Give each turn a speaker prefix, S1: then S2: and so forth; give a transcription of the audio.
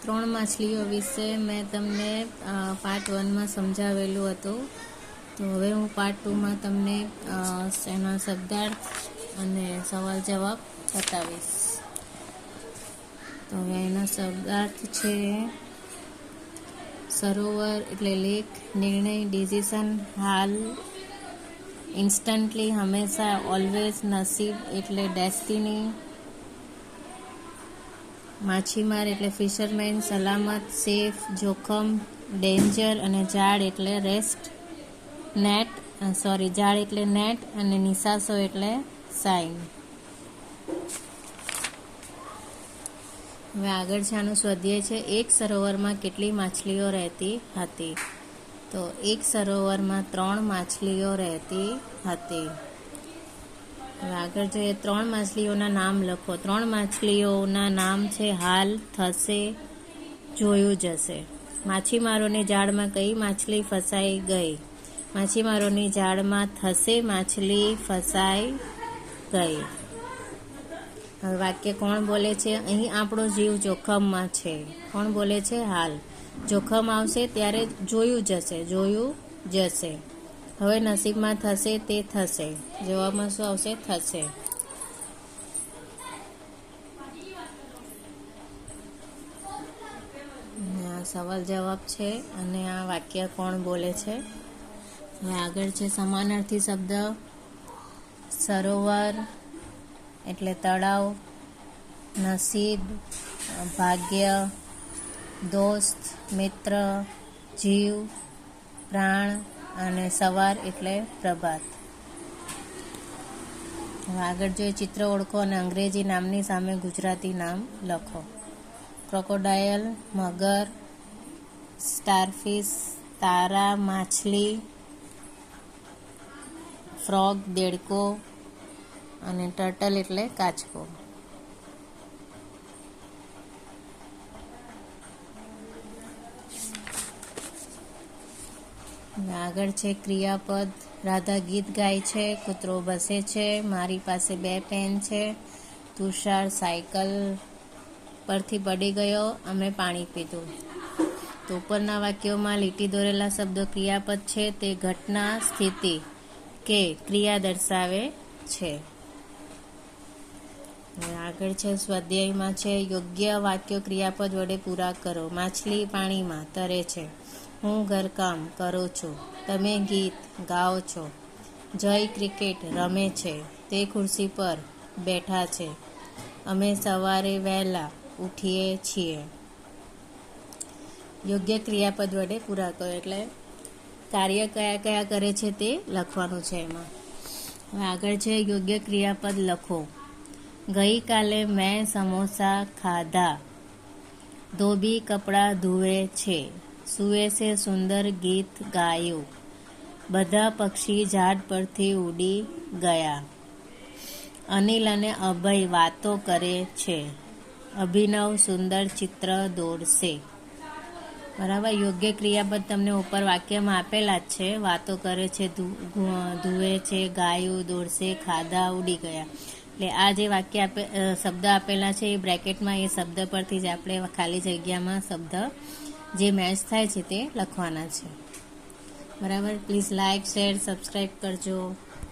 S1: ત્રણ માછલીઓ વિશે મેં તમને પાર્ટ 1માં સમજાવેલું હતું. તો હવે હું પાર્ટ 2માં તમને એના શબ્દાર્થ અને સવાલ જવાબ બતાવીશ. તો હવે એના શબ્દાર્થ છે સરોવર એટલે લેક, નિર્ણય ડિસિઝન, હાલ ઇન્સ્ટન્ટલી હંમેશા, ઓલવેઝ નસીબ એટલે ડેસ્ટિની, માછીમાર એટલે ફિશરમેન, સલામત સેફ, જોખમ ડેન્જર અને ઝાડ એટલે રેસ્ટ, ઝાડ એટલે નેટ અને નિશાસો એટલે સાઇન. હવે આગળ છે આનું સ્વાધ્યાય છે. એક સરોવરમાં કેટલી માછલીઓ રહેતી હતી? તો એક સરોવરમાં 3 માછલીઓ રહેતી હતી. હવે આગળ જોઈએ, 3 માછલીઓના નામ લખો. 3 માછલીઓના નામ છે હાલ, થશે, જોયું જશે. માછીમારોની જાળમાં કઈ માછલી ફસાઈ ગઈ? માછીમારોની જાળમાં થશે માછલી ફસાઈ ગઈ. હવે વાક્ય કોણ બોલે છે? અહીં આપણો જીવ જોખમમાં છે. કોણ બોલે છે? હાલ. જોખમ આવશે ત્યારે જોયું જશે, જોયું જશે. હવે નસીબમાં થશે તે થશે. જવાબમાં શું આવશે? થશે. આ સવાલ જવાબ છે અને આ વાક્ય કોણ બોલે છે? હવે આગળ છે સમાનાર્થી શબ્દ. સરોવર એટલે તળાવ, નસીબ ભાગ્ય, દોસ્ત મિત્ર, જીવ પ્રાણ અને સવાર એટલે પ્રભાત. હવે આગળ જોઈએ ચિત્ર ઓળખો અને અંગ્રેજી નામની સામે ગુજરાતી નામ લખો. ક્રોકોડાયલ મગર, સ્ટારફિશ તારા માછલી, ફ્રોગ દેડકો અને ટર્ટલ એટલે કાચબો. આગળ છે ક્રિયાપદ. રાધા ગીત ગાય છે, કૂતરો ભસે છે, મારી પાસે 2 પેન છે, તુષાર સાયકલ પરથી પડી ગયો, અમે પાણી પીધું. તો ઉપરના વાક્યોમાં લીટી દોરેલા શબ્દો ક્રિયાપદ છે. તે ઘટના, સ્થિતિ કે ક્રિયા દર્શાવે છે. આગળ છે સ્વાધ્યાયમાં છે યોગ્ય વાક્યો ક્રિયાપદ વડે પૂરા કરો. માછલી પાણીમાં તરે છે, હું ઘરકામ કરું છું, તમે ગીત ગાઓ છો, જય ક્રિકેટ રમે છે, તે ખુરશી પર બેઠા છે, અમે સવારે વહેલા ઉઠીએ છીએ. યોગ્ય ક્રિયાપદ વડે પૂરા કરો એટલે કાર્ય કયા કયા કરે છે તે લખવાનું છે એમાં. હવે આગળ છે યોગ્ય ક્રિયાપદ લખો. ગઈકાલે મેં સમોસા ખાધા, ધોબી કપડાં ધુએ છે, સૂએ છે સુંદર ગીત ગાયું, બધા પક્ષી ઝાડ પરથી ઉડી ગયા, અનિલ અને અભય વાતો કરે છે, અભિનવ સુંદર ચિત્ર દોરશે. બરાબર. યોગ્ય ક્રિયાપદ તમને ઉપર વાક્યમાં આપેલા જ છે. વાતો કરે છે, ધુએ છે, ગાયું, દોરશે, ખાધા, ઉડી ગયા. એટલે આ જે વાક્ય શબ્દ આપેલા છે એ બ્રેકેટમાં એ શબ્દ પરથી જ આપણે ખાલી જગ્યામાં શબ્દ જે મેચ થાય છે તે લખવાના છે. બરાબર. પ્લીઝ લાઇક, શેર, સબસ્ક્રાઈબ કરજો.